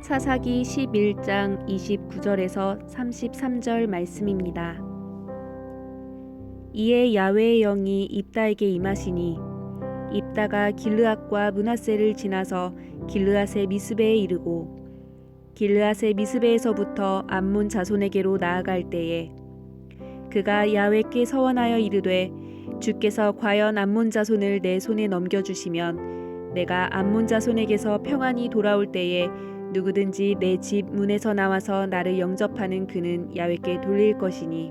사사기 11장 29절에서 33절 말씀입니다. 이에 야훼의 영이 입다에게 임하시니 입다가 길르앗과 므낫세를 지나서 길르앗의 미스베에 이르고 길르앗의 미스베에서부터 암몬 자손에게로 나아갈 때에 그가 야훼께 서원하여 이르되 주께서 과연 암몬 자손을 내 손에 넘겨주시면 내가 암몬 자손에게서 평안히 돌아올 때에 누구든지 내 집 문에서 나와서 나를 영접하는 그는 야훼께 돌릴 것이니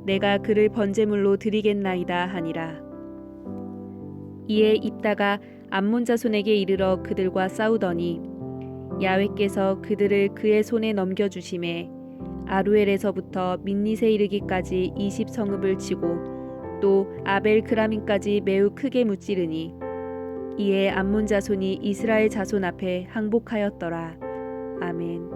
내가 그를 번제물로 드리겠나이다 하니라. 이에 입다가 암몬 자손에게 이르러 그들과 싸우더니 야훼께서 그들을 그의 손에 넘겨주심에 아루엘에서부터 민닛에 이르기까지 20성읍을 치고 또 아벨 그라민까지 매우 크게 무찌르니 이에 암몬 자손이 이스라엘 자손 앞에 항복하였더라. 아멘.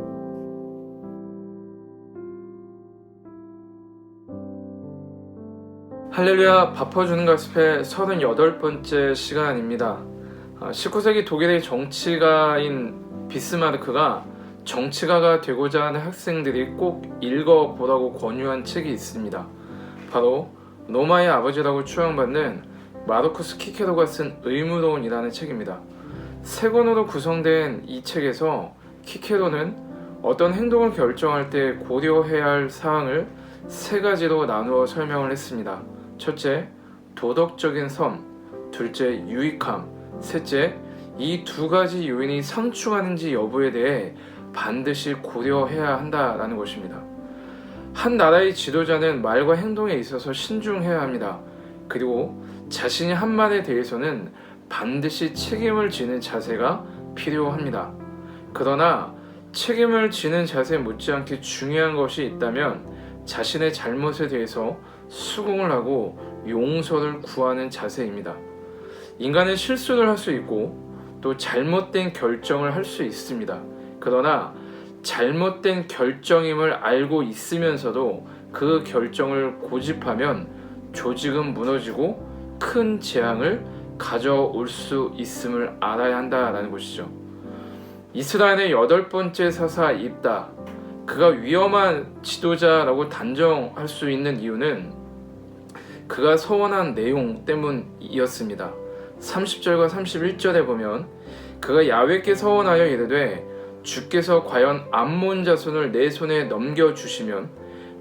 할렐루야, 밥퍼주는 가스펠 38번째 시간입니다. 19세기 독일의 정치가인 비스마르크가 정치가가 되고자 하는 학생들이 꼭 읽어보라고 권유한 책이 있습니다. 바로 로마의 아버지라고 추앙받는 마르쿠스 키케로가 쓴 의무론이라는 책입니다. 세 권으로 구성된 이 책에서 키케로는 어떤 행동을 결정할 때 고려해야 할 사항을 세 가지로 나누어 설명을 했습니다. 첫째, 도덕적인 섬. 둘째, 유익함. 셋째, 이 두 가지 요인이 상충하는지 여부에 대해 반드시 고려해야 한다라는 것입니다. 한 나라의 지도자는 말과 행동에 있어서 신중해야 합니다. 그리고 자신이 한 말에 대해서는 반드시 책임을 지는 자세가 필요합니다. 그러나 책임을 지는 자세 못지않게 중요한 것이 있다면 자신의 잘못에 대해서 수긍을 하고 용서를 구하는 자세입니다. 인간은 실수를 할 수 있고 또 잘못된 결정을 할 수 있습니다. 그러나 잘못된 결정임을 알고 있으면서도 그 결정을 고집하면 조직은 무너지고 큰 재앙을 가져올 수 있음을 알아야 한다는 것이죠. 이스라엘의 8번째 사사 입다, 그가 위험한 지도자라고 단정할 수 있는 이유는 그가 서원한 내용 때문이었습니다. 30절과 31절에 보면 그가 야훼께 서원하여 이르되 주께서 과연 암몬 자손을 내 손에 넘겨주시면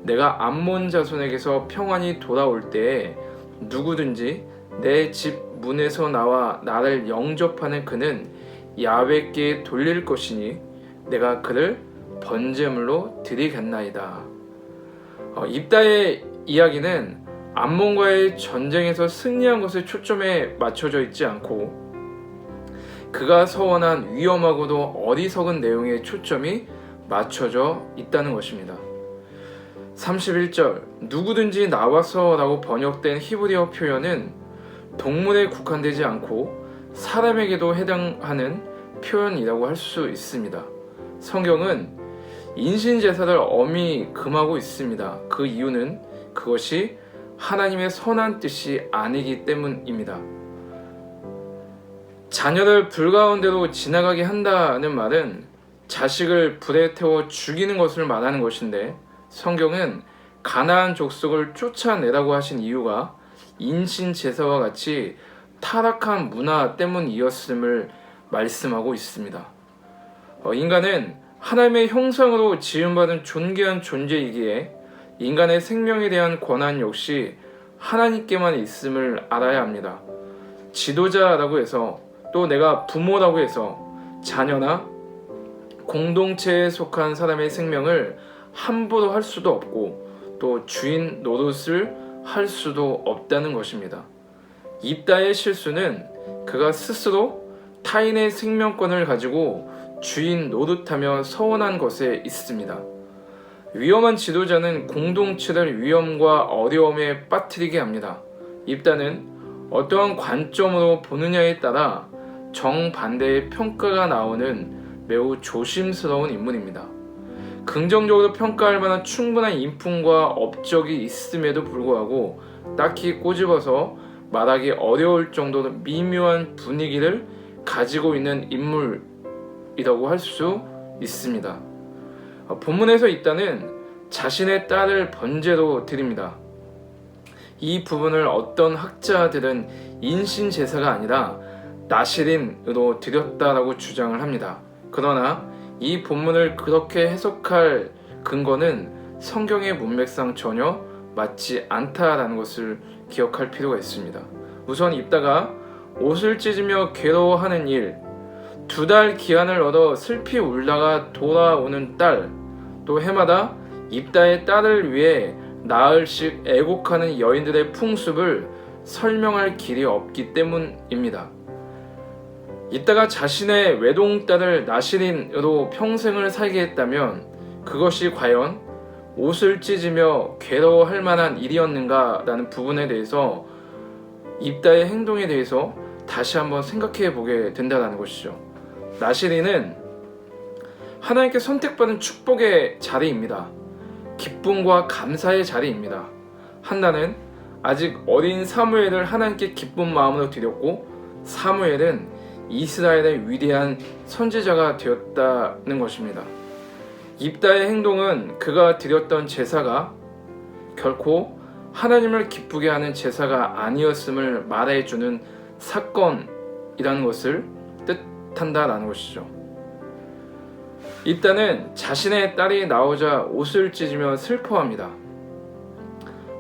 내가 암몬 자손에게서 평안히 돌아올 때에 누구든지 내 집 문에서 나와 나를 영접하는 그는 야훼께 돌릴 것이니 내가 그를 번제물로 드리겠나이다. 입다의 이야기는 암몬과의 전쟁에서 승리한 것에 초점에 맞춰져 있지 않고 그가 서원한 위험하고도 어리석은 내용에 초점이 맞춰져 있다는 것입니다. 31절, 누구든지 나와서 라고 번역된 히브리어 표현은 동물에 국한되지 않고 사람에게도 해당하는 표현이라고 할 수 있습니다. 성경은 인신제사를 엄히 금하고 있습니다. 그 이유는 그것이 하나님의 선한 뜻이 아니기 때문입니다. 자녀를 불 가운데로 지나가게 한다는 말은 자식을 불에 태워 죽이는 것을 말하는 것인데 성경은 가나안 족속을 쫓아내라고 하신 이유가 인신제사와 같이 타락한 문화 때문이었음을 말씀하고 있습니다. 인간은 하나님의 형상으로 지음받은 존귀한 존재이기에 인간의 생명에 대한 권한 역시 하나님께만 있음을 알아야 합니다. 지도자라고 해서 또 내가 부모라고 해서 자녀나 공동체에 속한 사람의 생명을 함부로 할 수도 없고 또 주인 노릇을 할 수도 없다는 것입니다. 입다의 실수는 그가 스스로 타인의 생명권을 가지고 주인 노릇하며 서원한 것에 있습니다. 위험한 지도자는 공동체를 위험과 어려움에 빠뜨리게 합니다. 입다는 어떠한 관점으로 보느냐에 따라 정반대의 평가가 나오는 매우 조심스러운 인물입니다. 긍정적으로 평가할 만한 충분한 인품과 업적이 있음에도 불구하고 딱히 꼬집어서 말하기 어려울 정도로 미묘한 분위기를 가지고 있는 인물이라고 할 수 있습니다. 본문에서 입다는 자신의 딸을 번제로 드립니다. 이 부분을 어떤 학자들은 인신제사가 아니라 나시린으로 드렸다라고 주장을 합니다. 그러나 이 본문을 그렇게 해석할 근거는 성경의 문맥상 전혀 맞지 않다라는 것을 기억할 필요가 있습니다. 우선 입다가 옷을 찢으며 괴로워하는 일, 2달 기한을 얻어 슬피 울다가 돌아오는 딸, 또 해마다 입다의 딸을 위해 나흘씩 애곡하는 여인들의 풍습을 설명할 길이 없기 때문입니다. 입다가 자신의 외동딸을 나시린으로 평생을 살게 했다면 그것이 과연 옷을 찢으며 괴로워할 만한 일이었는가라는 부분에 대해서 입다의 행동에 대해서 다시 한번 생각해 보게 된다는 것이죠. 나시린은 하나님께 선택받은 축복의 자리입니다. 기쁨과 감사의 자리입니다. 한나는 아직 어린 사무엘을 하나님께 기쁜 마음으로 드렸고, 사무엘은 이스라엘의 위대한 선지자가 되었다는 것입니다. 입다의 행동은 그가 드렸던 제사가 결코 하나님을 기쁘게 하는 제사가 아니었음을 말해주는 사건이라는 것을 뜻한다라는 것이죠. 입다는 자신의 딸이 나오자 옷을 찢으며 슬퍼합니다.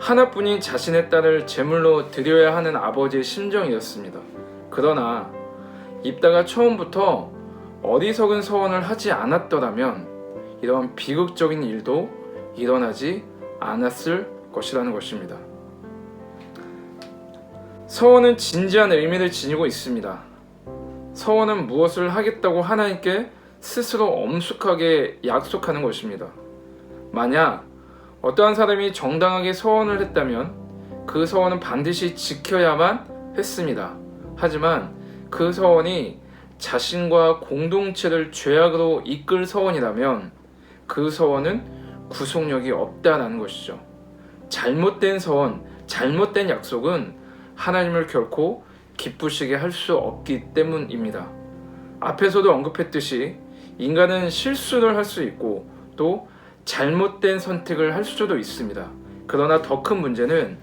하나뿐인 자신의 딸을 제물로 드려야 하는 아버지의 심정이었습니다. 그러나 입다가 처음부터 어리석은 서원을 하지 않았더라면 이런 비극적인 일도 일어나지 않았을 것이라는 것입니다. 서원은 진지한 의미를 지니고 있습니다. 서원은 무엇을 하겠다고 하나님께 스스로 엄숙하게 약속하는 것입니다. 만약 어떠한 사람이 정당하게 서원을 했다면 그 서원은 반드시 지켜야만 했습니다. 하지만 그 서원이 자신과 공동체를 죄악으로 이끌 서원이라면 그 서원은 구속력이 없다라는 것이죠. 잘못된 서원, 잘못된 약속은 하나님을 결코 기쁘시게 할 수 없기 때문입니다. 앞에서도 언급했듯이 인간은 실수를 할 수 있고 또 잘못된 선택을 할 수도 있습니다. 그러나 더 큰 문제는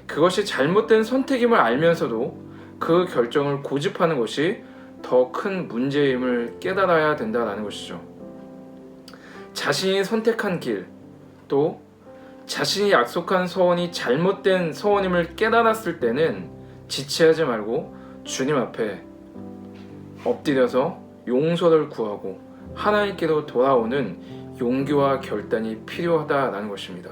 그것이 잘못된 선택임을 알면서도 그 결정을 고집하는 것이 더 큰 문제임을 깨달아야 된다는 것이죠. 자신이 선택한 길, 또 자신이 약속한 서원이 잘못된 서원임을 깨달았을 때는 지체하지 말고 주님 앞에 엎드려서 용서를 구하고 하나님께로 돌아오는 용기와 결단이 필요하다는 것입니다.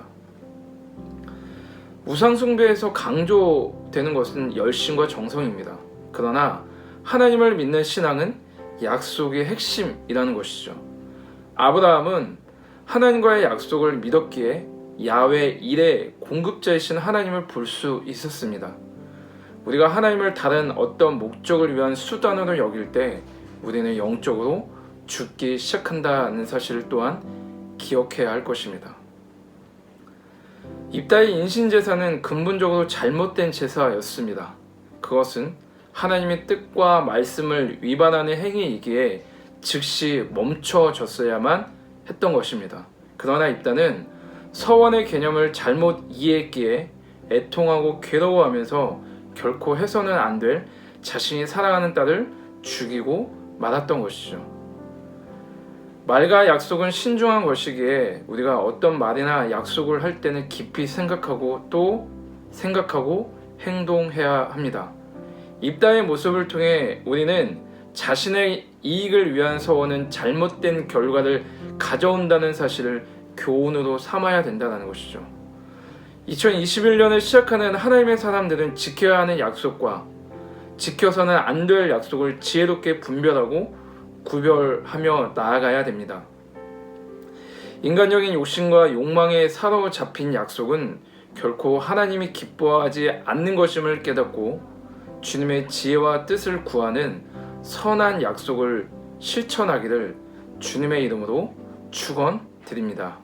우상숭배에서 강조되는 것은 열심과 정성입니다. 그러나 하나님을 믿는 신앙은 약속의 핵심이라는 것이죠. 아브라함은 하나님과의 약속을 믿었기에 야훼 일의 공급자이신 하나님을 볼 수 있었습니다. 우리가 하나님을 다른 어떤 목적을 위한 수단으로 여길 때 우리는 영적으로 죽기 시작한다는 사실을 또한 기억해야 할 것입니다. 입다의 인신제사는 근본적으로 잘못된 제사였습니다. 그것은 하나님의 뜻과 말씀을 위반하는 행위이기에 즉시 멈춰졌어야만 했던 것입니다. 그러나 입다는 서원의 개념을 잘못 이해했기에 애통하고 괴로워하면서 결코 해서는 안 될 자신이 사랑하는 딸을 죽이고 말았던 것이죠. 말과 약속은 신중한 것이기에 우리가 어떤 말이나 약속을 할 때는 깊이 생각하고 또 생각하고 행동해야 합니다. 입다의 모습을 통해 우리는 자신의 이익을 위한 서원은 잘못된 결과를 가져온다는 사실을 교훈으로 삼아야 된다는 것이죠. 2021년을 시작하는 하나님의 사람들은 지켜야 하는 약속과 지켜서는 안 될 약속을 지혜롭게 분별하고 구별하며 나아가야 됩니다. 인간적인 욕심과 욕망에 사로잡힌 약속은 결코 하나님이 기뻐하지 않는 것임을 깨닫고 주님의 지혜와 뜻을 구하는 선한 약속을 실천하기를 주님의 이름으로 축원드립니다.